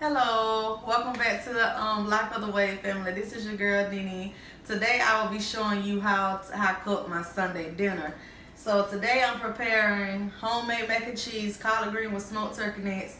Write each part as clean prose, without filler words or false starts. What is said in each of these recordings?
Hello, welcome back to the Block of the Wave family. This is your girl Dini. Today I will be showing you how I cook my Sunday dinner. So today I'm preparing homemade mac and cheese, collard green with smoked turkey necks,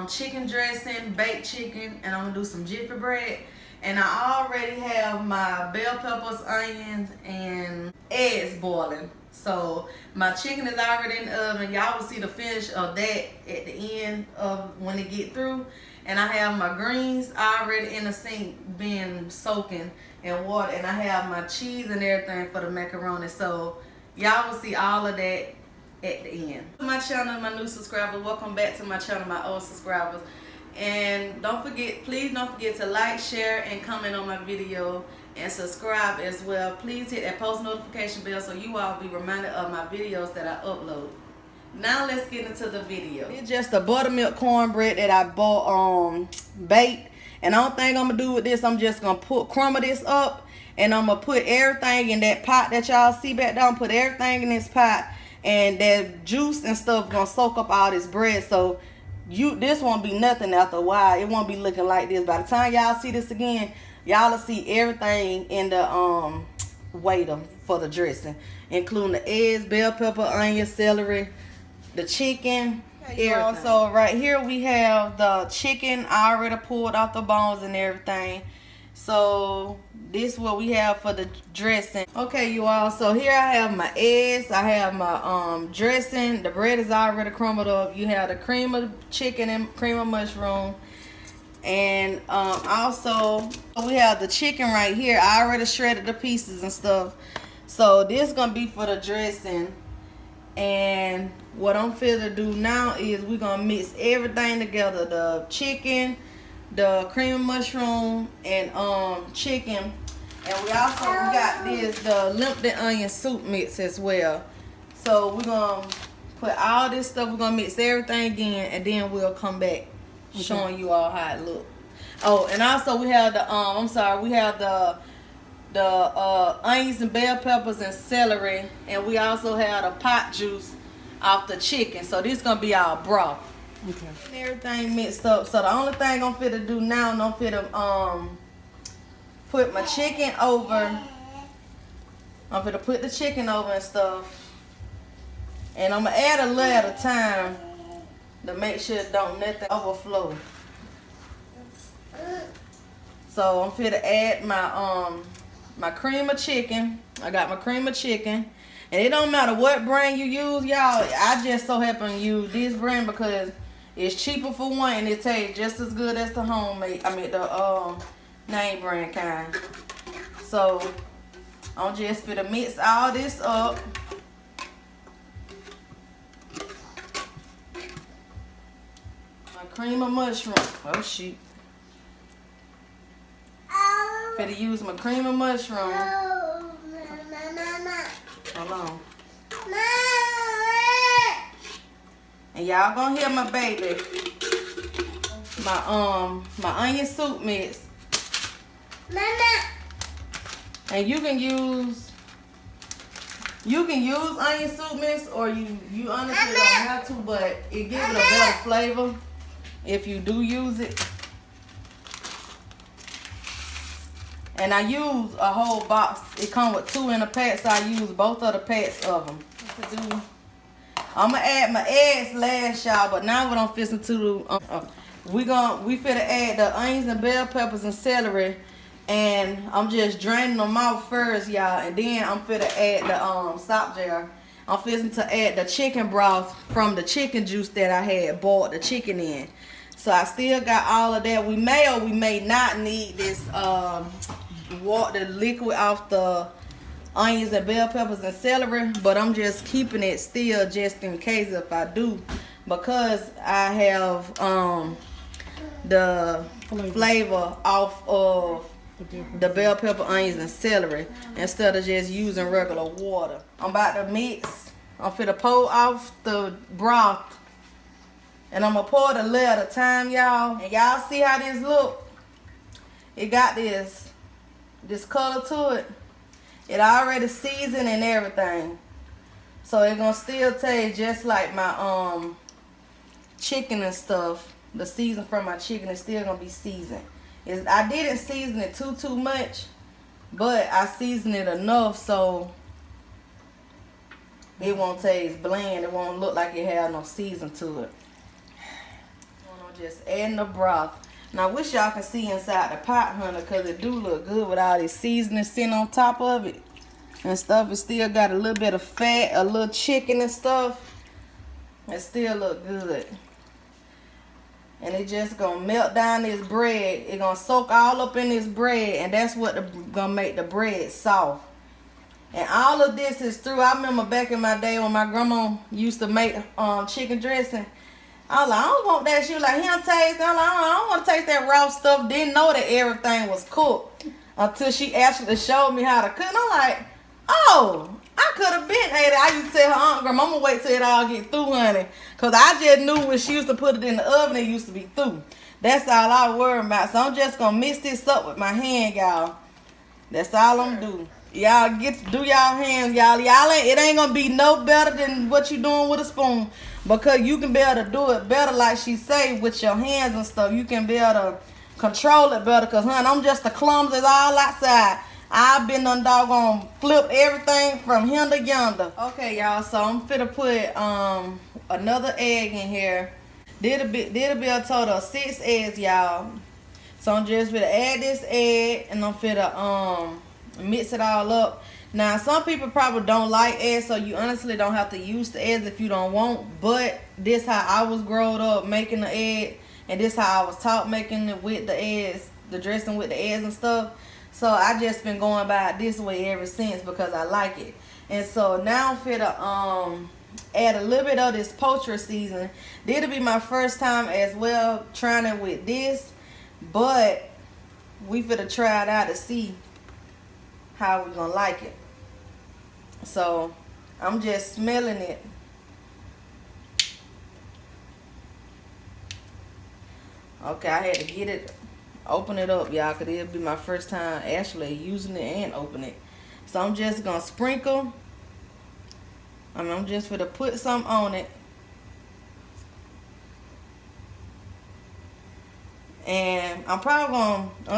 chicken dressing, baked chicken, and I'm gonna do some jiffy bread. And I already have my bell peppers, onions, and eggs boiling. So my chicken is already in the oven. Y'all will see the finish of that at the end of when it get through. And I have my greens already in the sink being soaking in water. And I have my cheese and everything for the macaroni. So y'all will see all of that at the end. My channel, my new subscribers, welcome back to my channel, my old subscribers. And please don't forget to like, share, and comment on my video and subscribe as well. Please hit that post notification bell so you all be reminded of my videos that I upload. Now let's get into the video. It's just a buttermilk cornbread that I bought baked. And the only thing I'm gonna do with this, I'm just gonna crumble this up, and I'm gonna put everything in that pot that y'all see back down. Put everything in this pot, and that juice and stuff gonna soak up all this bread. So this won't be nothing after a while. It won't be looking like this. By the time y'all see this again, y'all will see everything in the waiter for the dressing, including the eggs, bell pepper, onion, celery, the chicken, everything. So right here we have the chicken already pulled off the bones and everything. So this is what we have for the dressing. Okay, you all, so here I have my eggs, I have my dressing, the bread is already crumbled up. You have the cream of chicken and cream of mushroom. And also we have the chicken right here. I already shredded the pieces and stuff. So this is gonna be for the dressing. And what I'm finna do now is we're gonna mix everything together. The chicken, the cream of mushroom, and chicken. And we got the limped onion soup mix as well. So we're gonna put all this stuff, we're gonna mix everything in, and then we'll come back showing you all how it look. Oh, and also we have the we have the onions and bell peppers and celery, and we also have the pot juice off the chicken. So this is gonna be our broth. Okay. And everything mixed up. So the only thing I'm finna do now, I'm finna put my chicken over. I'm finna put the chicken over and stuff, and I'm gonna add a layer at a time to make sure don't nothing overflow. So I'm finna add my cream of chicken. I got my cream of chicken. And it don't matter what brand you use, y'all. I just so happen to use this brand because it's cheaper for one, and it tastes just as good as the homemade. The name brand kind. So I'm just finna mix all this up. My cream of mushroom. Oh shit. Finna use my cream of mushroom. Hold on. And y'all gonna hear my baby. My onion soup mix. And you can use onion soup mix, or you honestly don't have to, but it gives it a better flavor if you do use it. And I use a whole box. It comes with 2 in a pack, so I use both of the packs of them. I'm gonna add my eggs last, y'all, but now what I'm fixing to do, we finna add the onions and bell peppers and celery, and I'm just draining them out first, y'all, and then I'm finna add the sop jar. I'm fixing to add the chicken broth from the chicken juice that I had boiled the chicken in. So I still got all of that. We may or we may not need this the liquid off the onions and bell peppers and celery, but I'm just keeping it still just in case if I do, because I have the flavor off of the bell pepper, onions, and celery instead of just using regular water. I'm about to mix. I'm finna pour off the broth, and I'm gonna pour it a layer at a time, y'all. And y'all see how this look? It got this color to it. It already seasoned and everything. So it's gonna still taste just like my chicken and stuff. the season from my chicken is still gonna be seasoned. I didn't season it too much, but I seasoned it enough so it won't taste bland. It won't look like it has no season to it. I'm just adding the broth. Now I wish y'all can see inside the pot, honey, because it do look good with all this seasoning sitting on top of it and stuff. It still got a little bit of fat, a little chicken and stuff. It still look good. And it just gonna melt down this bread. It gonna soak all up in this bread, and that's what gonna make the bread soft. And all of this is through. I remember back in my day when my grandma used to make chicken dressing. I was like, I don't want that. She was like, here, taste. I'm like, I don't want to taste that raw stuff. Didn't know that everything was cooked until she actually showed me how to cook. And I'm like, oh, I could have been ate it. I used to tell her aunt, Grandma, I'm going to wait till it all get through, honey. Because I just knew when she used to put it in the oven, it used to be through. That's all I worry about. So I'm just going to mix this up with my hand, y'all. That's all I'm going to do. Y'all do y'all hands, y'all. It ain't going to be no better than what you doing with a spoon. Because you can be able to do it better, like she say, with your hands and stuff. You can be able to control it better. Because, honey, I'm just the clumsy all outside. I've been done doggone flip everything from here to yonder. Okay, y'all, so I'm finna put another egg in here. Did a total of 6 eggs, y'all. So I'm just finna add this egg, and I'm finna mix it all up. Now, some people probably don't like eggs, so you honestly don't have to use the eggs if you don't want. But this how I was growing up making the egg, and this how I was taught making it with the eggs, the dressing with the eggs and stuff. So I just been going by it this way ever since because I like it. And so now I'm finna add a little bit of this poultry seasoning. This'll be my first time as well trying it with this, but we finna try it out to see how we gonna like it. So I'm just smelling it. Okay, I had to get it, open it up, y'all, because it'll be my first time actually using it and open it. So I'm just gonna sprinkle. I'm just gonna put some on it. And I'm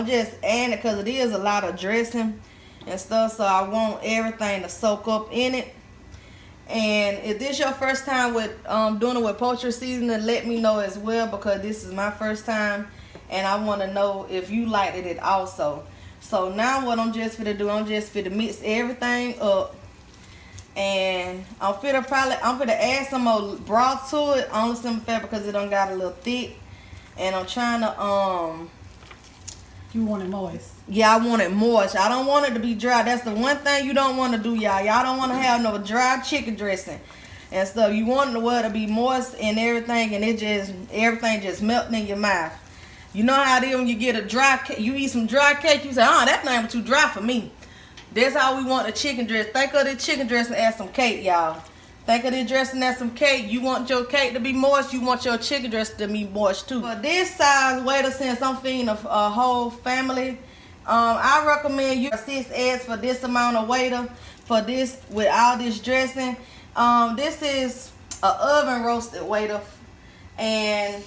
just adding it because it is a lot of dressing and stuff, so I want everything to soak up in it. And if this your first time with doing it with poultry seasoning, let me know as well, because this is my first time and I want to know if you liked it also. So now what I'm just gonna do, I'm just gonna mix everything up, and I'm gonna add some more broth to it, only some fat because it done got a little thick, and I'm trying to You want it moist? Yeah, I want it moist. I don't want it to be dry. That's the one thing you don't want to do, y'all. Y'all don't want to have no dry chicken dressing and stuff. You want the water to be moist and everything, and everything just melting in your mouth. You know how it is when you get a dry cake, you eat some dry cake, you say, oh, that thing was too dry for me. That's how we want the chicken dressing. Think of the chicken dressing as some cake, y'all. Think of the dressing as some cake. You want your cake to be moist, you want your chicken dressing to be moist too. For this size waiter, since I'm feeding a whole family, I recommend you 6 eggs for this amount of waiter, for this, with all this dressing. This is an oven roasted waiter, and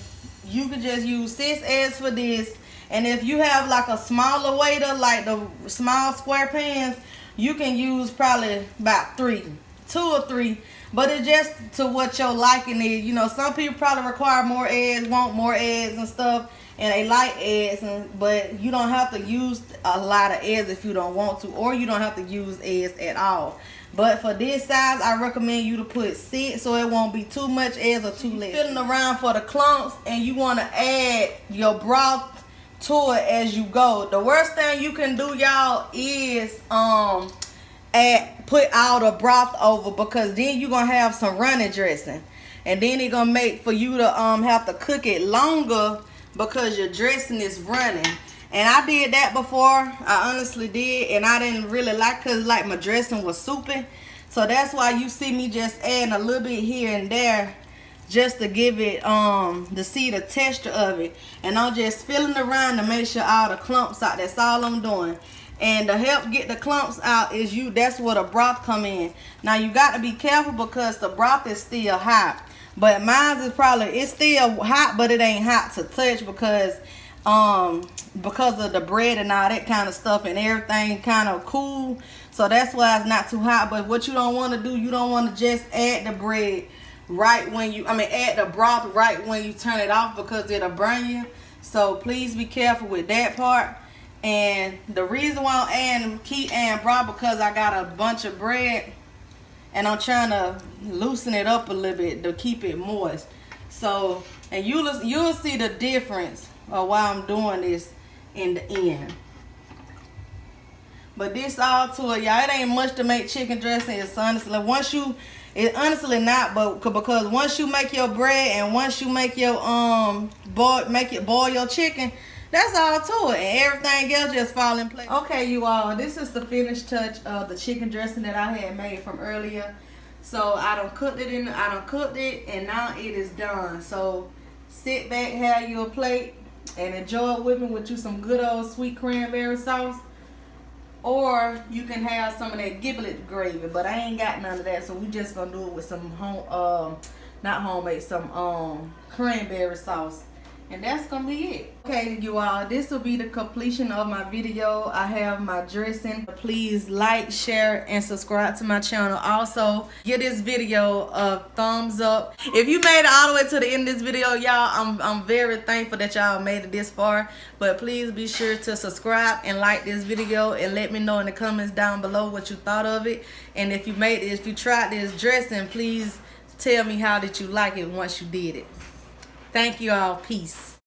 you can just use 6 eggs for this. And if you have like a smaller waiter, like the small square pans, you can use probably about 2 or 3. But it's just to what your liking is. You know, some people probably require more eggs, want more eggs and stuff, and they like eggs. But you don't have to use a lot of eggs if you don't want to, or you don't have to use eggs at all. But for this size, I recommend you to put 6 so it won't be too much eggs or too less. Fiddling around for the clumps, and you want to add your broth to it as you go. The worst thing you can do, y'all, is put all the broth over, because then you're gonna have some running dressing, and then it's gonna make for you to have to cook it longer because your dressing is running. And I did that before, I honestly did, and I didn't really like, because like my dressing was soupy. So that's why you see me just adding a little bit here and there, just to give it to see the texture of it. And I'm just filling around to make sure all the clumps out. That's all I'm doing. And to help get the clumps out is that's where the broth come in. Now you got to be careful because the broth is still hot. But mine is it's still hot, but it ain't hot to touch because of the bread and all that kind of stuff and everything kind of cool. So that's why it's not too hot. But what you don't want to do, you don't want to just add the bread right when add the broth right when you turn it off because it'll burn you. So please be careful with that part. And the reason why I'm keep adding broth because I got a bunch of bread and I'm trying to loosen it up a little bit to keep it moist. So, and you'll see the difference of why I'm doing this in the end. But this all to it, y'all. It ain't much to make chicken dressing. It's honestly honestly not, but because once you make your bread and once you make your boil your chicken, that's all to it, and everything else just fall in place. Okay, you all, this is the finished touch of the chicken dressing that I had made from earlier. So I done cooked it and now it is done. So sit back, have your plate, and enjoy it with me with you some good old sweet cranberry sauce. Or you can have some of that giblet gravy, but I ain't got none of that, so we just gonna do it with some some cranberry sauce. And that's gonna be it. Okay, you all, this will be the completion of my video. I have my dressing. Please like, share, and subscribe to my channel. Also, give this video a thumbs up. If you made it all the way to the end of this video, y'all, I'm very thankful that y'all made it this far. But please be sure to subscribe and like this video and let me know in the comments down below what you thought of it. And if you tried this dressing, please tell me how did you like it once you did it. Thank you all. Peace.